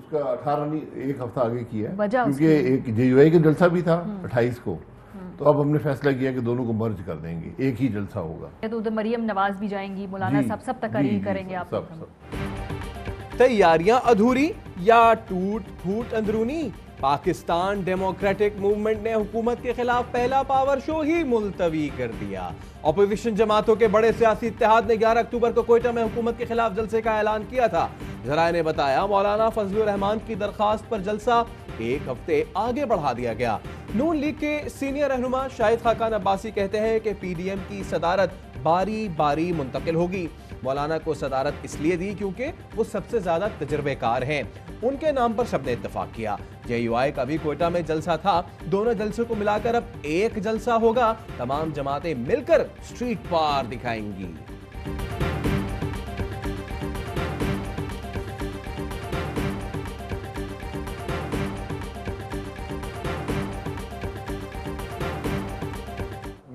उसका 18 नहीं, एक हफ्ता आगे किया है, क्योंकि एक JUI का जलसा भी था 28 को, तो अब हमने फैसला किया कि दोनों को मर्ज कर देंगे, एक ही जलसा होगा। तो उधर मरियम नवाज भी जाएंगी, मौलाना सब तकरीर करेंगे। आप तैयारियां अधूरी या टूट फूट अंदरूनी? पाकिस्तान डेमोक्रेटिक मूवमेंट ने हुकूमत के खिलाफ पहला पावर शो ही मुलतवी कर दिया। अपोजिशन जमातों के बड़े सियासी इत्तेहाद ने 11 अक्टूबर को कोयटा में हुकूमत के खिलाफ जलसे का ऐलान किया था। जराए ने बताया मौलाना फजलुर रहमान की दरखास्त पर जलसा एक हफ्ते आगे बढ़ा दिया गया। नून लीग के सीनियर रहनुमा शाहिद खाकान अब्बासी कहते हैं कि PDM की सदारत बारी बारी मुंतकिल होगी। मौलाना को सदारत इसलिए दी क्योंकि वो सबसे ज्यादा तजर्बेकार हैं। उनके नाम पर सबने इत्तेफाक किया। JUI का भी कोयटा में जलसा था। दोनों जलसों को मिलाकर अब एक जलसा होगा। तमाम जमातें मिलकर स्ट्रीट पार दिखाएंगी।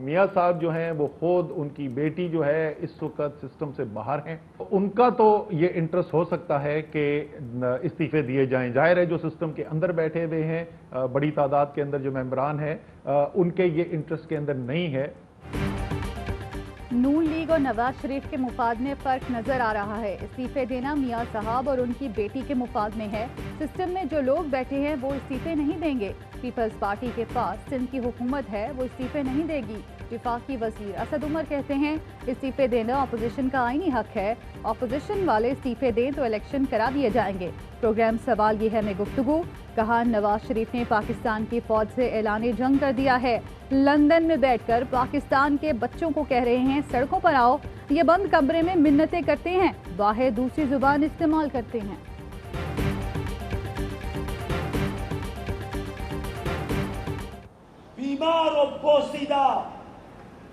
मियाँ साहब जो हैं वो खुद, उनकी बेटी जो है इस वक्त सिस्टम से बाहर हैं। उनका तो ये इंटरेस्ट हो सकता है कि इस्तीफे दिए जाएं। जाहिर है जो सिस्टम के अंदर बैठे हुए हैं, बड़ी तादाद के अंदर जो मेंबरान हैं, उनके ये इंटरेस्ट के अंदर नहीं है। नून लीग और नवाज शरीफ के मुफाद में फर्क नजर आ रहा है। इस्तीफे देना मियाँ साहब और उनकी बेटी के मुफाद में है। सिस्टम में जो लोग बैठे हैं वो इस्तीफे नहीं देंगे। पीपल्स पार्टी के पास सिंध की हुकूमत है, वो इस्तीफे नहीं देगी। विफाकी वजीर असद उमर कहते हैं इस्तीफे देना अपोजिशन का आईनी हक है। अपोजिशन वाले इस्तीफे दें तो इलेक्शन करा दिए जाएंगे। प्रोग्राम सवाल ये है में गुफ्तगू। कहा नवाज शरीफ ने पाकिस्तान की फौज से ऐलान जंग कर दिया है। लंदन में बैठकर पाकिस्तान के बच्चों को कह रहे हैं सड़कों पर आओ। ये बंद कमरे में मिन्नतें करते हैं, बाहर दूसरी जुबान इस्तेमाल करते हैं। बीमार और पोसीदा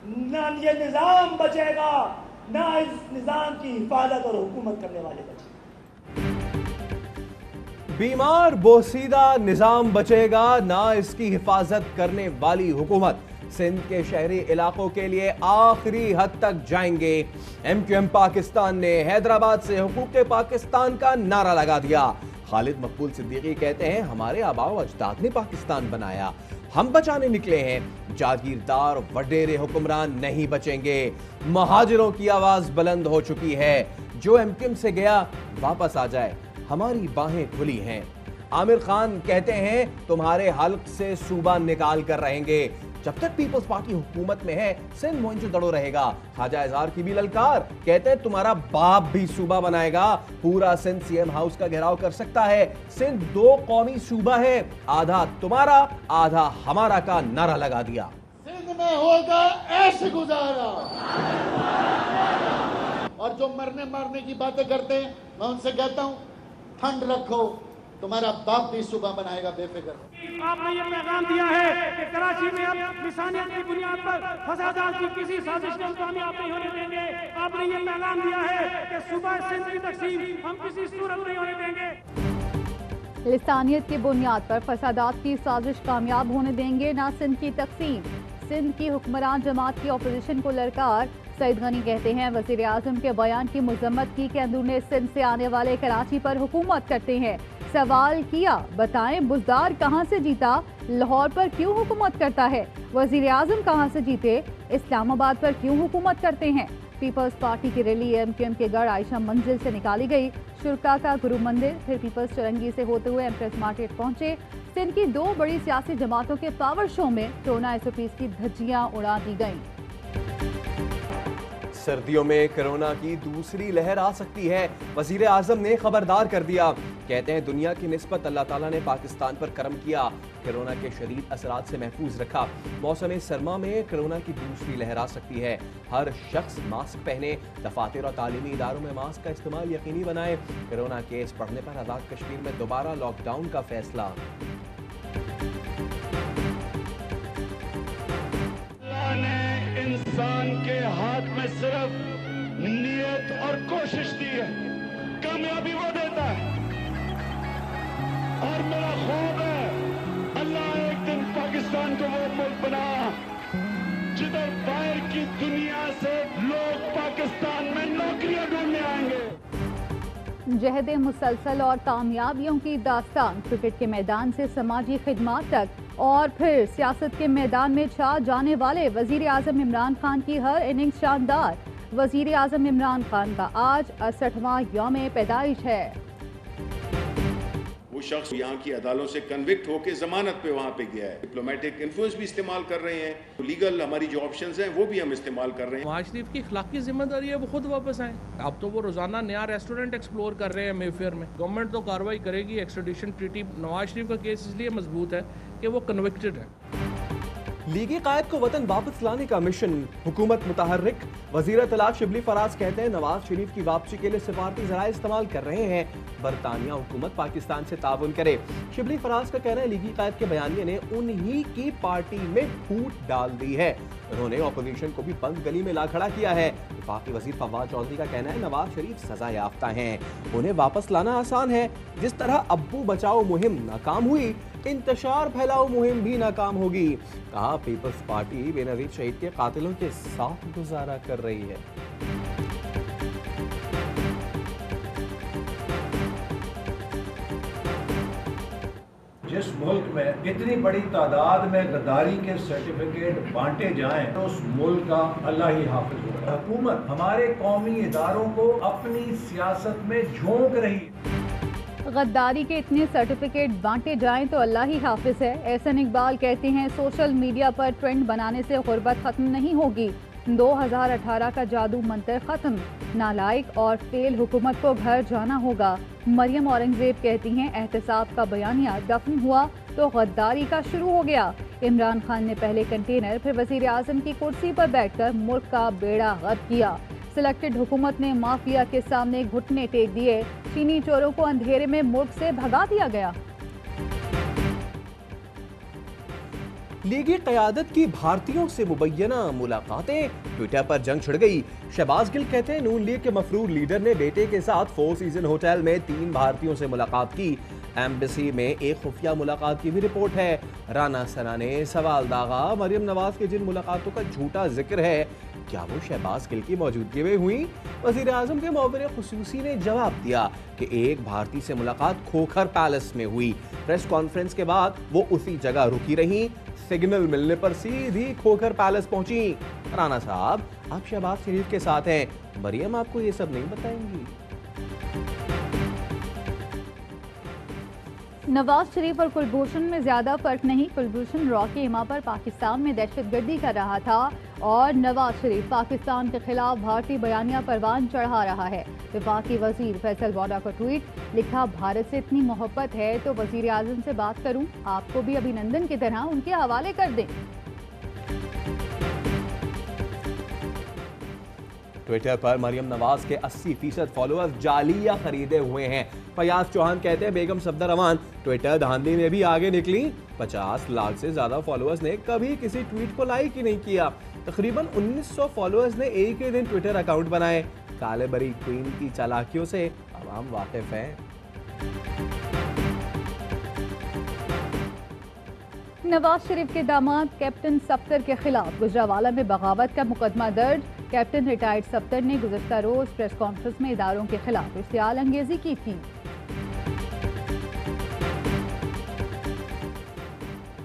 ना ये निजाम बचेगा, ना इस निजाम की हिफाजत और हुकूमत करने वाले बचेंगे। बीमार बोसीदा निजाम बचेगा, ना इसकी हिफाजत करने वाली हुकूमत। सिंध के शहरी इलाकों के लिए आखिरी हद तक जाएंगे। MQM पाकिस्तान ने हैदराबाद से हुकूक पाकिस्तान का नारा लगा दिया। खालिद मकबूल सिद्दीकी कहते हैं हमारे आबाओ अजदाद ने पाकिस्तान बनाया, हम बचाने निकले हैं। जागीरदार वडेरे हुक्मरान नहीं बचेंगे। महाजिरों की आवाज बुलंद हो चुकी है। जो MQM से गया वापस आ जाए, हमारी बाहें खुली हैं। आमिर खान कहते हैं तुम्हारे हल्क से सूबा निकाल कर रहेंगे। जब तक पीपल्स पार्टी हुकूमत में है सिंध मोइंजोदड़ो रहेगा। ख्वाजा इजहार की भी ललकार, कहते हैं तुम्हारा बाप भी सूबा बनाएगा। पूरा सिंध CM हाउस का घेराव कर सकता है। सिंध 2 कौमी सूबा है, आधा तुम्हारा आधा हमारा का नारा लगा दिया। सिंध में होगा ऐसे गुजारा। और जो मरने की बातें करते हैं मैं उनसे कहता हूं ठंड रखो, तुम्हारा बाप भी सुबह बनाएगा, बेफिक्र। आपने ये पैगाम दिया है कि कराची में अब इंसानियत की बुनियाद पर फसादात की किसी साजिश में कामयाब नहीं होने देंगे। आपने ये पैगाम दिया है कि सुबह सिंध की तकसीम हम किसी सूरत नहीं होने देंगे। इंसानियत की बुनियाद पर फसादात की साजिश कामयाब होने देंगे ना सिंध की तकसीम। सिंध की हुक्मरान जमात की अपोजिशन को ललकार। सईद गनी कहते हैं वजीर आजम के बयान की मजम्मत की कि अंदरूनी सिंध से आने वाले कराची पर हुकूमत करते हैं। सवाल किया बताएं बुज़दार कहां से जीता, लाहौर पर क्यों हुकूमत करता है, वजीर आजम कहां से जीते, इस्लामाबाद पर क्यों हुकूमत करते हैं। पीपल्स पार्टी की रैली MQM के गढ़ आयशा मंजिल से निकाली गई। शुरका का गुरु मंदिर फिर पीपल्स चौरंगी से होते हुए एम्प्रेस मार्केट पहुंचे। सिंध की 2 बड़ी सियासी जमातों के पावर शो में कोरोना SOPs की धज्जियां उड़ा दी गईं। सर्दियों में कोरोना की दूसरी लहर आ सकती है, वजीर आजम ने खबरदार कर दिया। कहते हैं दुनिया की निस्बत अल्लाह ताला ने पाकिस्तान पर करम किया, कोरोना के शदीद असरात से महफूज रखा। मौसम सरमा में कोरोना की दूसरी लहर आ सकती है। हर शख्स मास्क पहने, दफातर और तालीमी इदारों में मास्क का इस्तेमाल यकीनी बनाए। कोरोना केस बढ़ने पर आज़ाद कश्मीर में दोबारा लॉकडाउन का फैसला। इंसान के हाथ में सिर्फ नियत और कोशिश दी है, कामयाबी वो देता है। और मेरा ख्वाब है अल्लाह एक दिन पाकिस्तान को वो मुल्क बना जिधर बाहर की दुनिया से लोग पाकिस्तान में नौकरियां ढूंढने आएंगे। जहद मुसलसल और कामयाबियों की दास्तान, क्रिकेट के मैदान से समाजी खिदमात तक और फिर सियासत के मैदान में छा जाने वाले वजीर आजम इमरान खान की हर इनिंग्स शानदार। वजीर आजम इमरान खान का आज 68वां यौम पैदाइश है। वो शख्स यहाँ की अदालतों से कन्विक्ट होकर जमानत पे वहाँ पे गया है। डिप्लोमेटिक इन्फ्लुएंस भी इस्तेमाल कर रहे हैं, लीगल हमारी जो ऑप्शंस हैं वो भी हम इस्तेमाल कर रहे हैं। नवाज शरीफ की अखलाकी जिम्मेदारी है वो खुद वापस आए। अब तो वो रोजाना नया रेस्टोरेंट एक्सप्लोर कर रहे हैं मेफेयर में। गवर्नमेंट तो कार्रवाई करेगी। एक्स्ट्राडिशन ट्रीटी, नवाज शरीफ का केस इसलिए मजबूत है कि वो कन्विक्टेड है। लीगी कायद को वतन वापस लाने का मिशन, हुकूमत मुतहर्रिक। वजीर इत्तलात शिबली फराज कहते हैं नवाज शरीफ की वापसी के लिए सिफारती ज़राए इस्तेमाल कर रहे हैं। बरतानिया हुकूमत पाकिस्तान से ताउन करे। शिबली फराज का कहना है लीगी कायद के बयानिए ने उन्हीं की पार्टी में फूट डाल दी है। उन्होंने अपोजिशन को भी बंद गली में ला खड़ा किया है। वफाकी वजीर फवाद चौधरी का कहना है नवाज शरीफ सजा याफ्ता हैं, उन्हें वापस लाना आसान है। जिस तरह अब्बू बचाओ मुहिम नाकाम हुई, इंतशार फैलाओ मुहिम भी नाकाम होगी। कहा पीपल्स पार्टी बेनजीर शहीद के कातिलों के साथ गुजारा कर रही है। जिस मुल्क में इतनी बड़ी तादाद में गद्दारी के सर्टिफिकेट बांटे जाएं तो उस मुल्क का अल्लाह ही हाफिज होगा। हुकूमत हमारे कौमी इदारों को अपनी सियासत में झोंक रही है। गद्दारी के इतने सर्टिफिकेट बांटे जाएं तो अल्लाह ही हाफिज है। एहसन इकबाल कहते हैं सोशल मीडिया पर ट्रेंड बनाने से गुर्बत खत्म नहीं होगी। 2018 का जादू मंतर खत्म। नालायक और फेल हुकूमत को घर जाना होगा। मरियम औरंगजेब कहती हैं एहतसाब का बयानिया दफन हुआ तो गद्दारी का शुरू हो गया। इमरान खान ने पहले कंटेनर फिर वजीर आजम की कुर्सी पर बैठकर मुल्क का बेड़ा गर्क किया। सिलेक्टेड हुकूमत ने माफिया के सामने घुटने टेक दिए। चीनी चोरों को अंधेरे में मुल्क से भगा दिया गया। लीगी क़यादत की भारतीयों से मुबैना मुलाकातें, ट्विटर पर जंग छिड़ गई। शहबाज गिल कहते हैं नून लीग के मफरूर लीडर ने बेटे के साथ 4 सीजन होटल में 3 भारतीयों से मुलाकात की। एम्बेसी में एक खुफिया मुलाकात की भी रिपोर्ट है। राना सना ने सवाल दागा मरियम नवाज के जिन मुलाकातों का झूठा जिक्र है क्या वो शहबाज गिल की मौजूदगी में हुई? वजीर आजम के मुआविन खुसूसी ने जवाब दिया कि एक भारतीय से मुलाकात खोखर पैलेस में हुई। प्रेस कॉन्फ्रेंस के बाद वो उसी जगह रुकी रहीं। सिग्नल मिलने पर सीधी खोखर पैलेस पहुंची। राना साहब आप शहबाज शरीफ के साथ हैं, मरियम आपको ये सब नहीं बताएंगी। नवाज शरीफ और कुलभूषण में ज्यादा फर्क नहीं। कुलभूषण रॉ की इमा पर पाकिस्तान में दहशतगर्दी कर रहा था और नवाज शरीफ पाकिस्तान के खिलाफ भारतीय बयानिया परवान चढ़ा रहा है। वफाकी वजीर फैसल वोडा को ट्वीट लिखा भारत से इतनी मोहब्बत है तो वजीर आजम से बात करूं, आपको भी अभिनंदन की तरह उनके हवाले कर दें। ट्विटर पर मरियम नवाज के 80% फॉलोअर्स जालिया खरीदे हुए हैं। फयाज चौहान कहते हैं बेगम सफदर अमान ट्विटर धांधली में भी आगे निकली। 50 लाख से ज्यादा फॉलोअर्स ने कभी किसी ट्वीट को लाइक ही नहीं किया। तकरीबन 1900 फॉलोअर्स ने एक ही दिन ट्विटर अकाउंट बनाए। काले बरी क्वीन की चालाकियों से अवाम वाकिफ है। नवाज शरीफ के दामाद कैप्टन सफ्तर के खिलाफ गुजरावाला में बगावत का मुकदमा दर्ज। कैप्टन रिटायर्ड सफ्तर ने गुज़श्ता रोज प्रेस कॉन्फ्रेंस में इदारों के खिलाफ इश्तियाल अंगेजी की थी।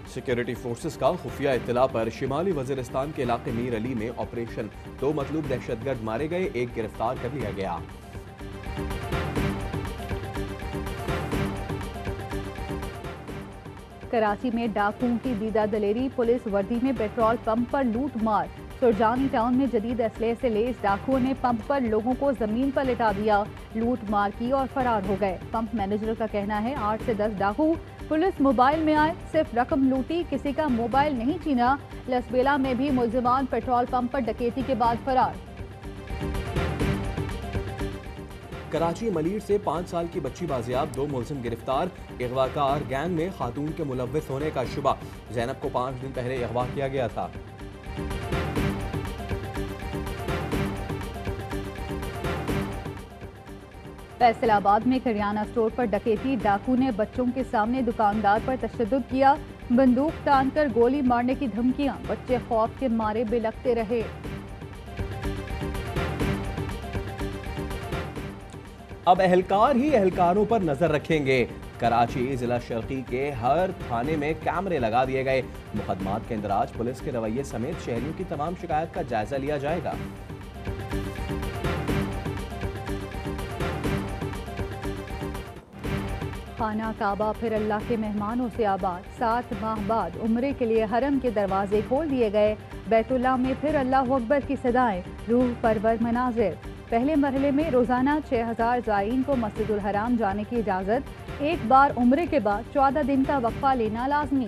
सिक्योरिटी फोर्सेस का खुफिया इत्तला पर शिमाली वजीरिस्तान के इलाके मीर अली में ऑपरेशन, 2 मतलूब दहशतगर्द मारे गए, 1 गिरफ्तार कर लिया गया। कराची में डाकुओं की दीदा दलेरी, पुलिस वर्दी में पेट्रोल पंप पर लूट मार। सुरजानी टाउन में जदीद असलहे से लेस डाकुओं ने पंप पर लोगों को जमीन पर लिटा दिया, लूट मार की और फरार हो गए। पंप मैनेजर का कहना है 8 से 10 डाकू पुलिस मोबाइल में आए, सिर्फ रकम लूटी, किसी का मोबाइल नहीं छीना। लसबेला में भी मुलजिमान पेट्रोल पंप पर डकैती के बाद फरार। कराची मलीर से 5 साल की बच्ची बाजियाब, 2 मुलजिम गिरफ्तार। अगवाकार गैंग में खातून के मुलव्विस होने का शुबा। जैनब को 5 दिन पहले अगवा किया गया था। फैसलाबाद में करियाना स्टोर पर डकैती, डाकू ने बच्चों के सामने दुकानदार पर तशद्दुद किया, बंदूक तानकर गोली मारने की धमकियां, बच्चे खौफ के मारे बिलखते रहे। اب اہلکار ہی اہلکاروں پر نظر رکھیں گے۔ کراچی ضلع شرقی کے ہر تھانے میں کیمرے لگا دیے گئے۔ مقدمات کے اندراج، پولیس کے رویے سمیت شہریوں کی تمام شکایات کا جائزہ لیا جائے گا۔ خانہ کعبہ پھر اللہ کے مہمانوں سے آباد، 7 ماہ بعد عمرے کے لیے حرم کے دروازے کھول دیے گئے۔ بیت اللہ میں پھر اللہ اکبر کی صدائیں، روح پرور مناظر۔ پہلے مرحلے میں روزانہ 6000 زائرین کو مسجد الحرام جانے کی اجازت، ایک بار عمرے کے بعد 14 دن کا وقفہ لینا لازمی۔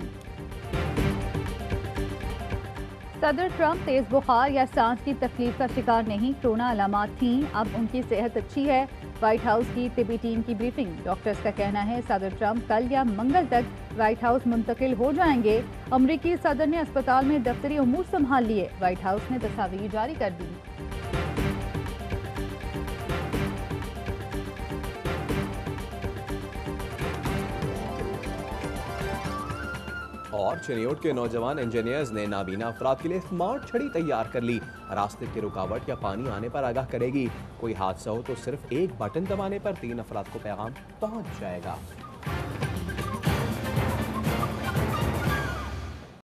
صدر ٹرمپ تیز بخار یا سانس کی تکلیف کا شکار نہیں، کورونا علامات تھیں، اب ان کی صحت اچھی ہے۔ وائٹ ہاؤس کی طبی ٹیم کی بریفنگ، ڈاکٹرز کا کہنا ہے صدر ٹرمپ کل یا منگل تک وائٹ ہاؤس منتقل ہو جائیں گے۔ امریکی صدر نے اسپتال میں دفتری امور سنبھال لیے، وائٹ ہاؤس نے تصاویر جاری کر دی۔ اور چنیوٹ کے نوجوان انجینئرز نے نابینا افراد کے لیے اسمارٹ چھڑی تیار کر لی۔ راستے کی رکاوٹ یا پانی آنے پر آگاہ کرے گی۔ کوئی حادثہ ہو تو صرف ایک بٹن دبانے پر 3 افراد کو پیغام پہنچ جائے گا۔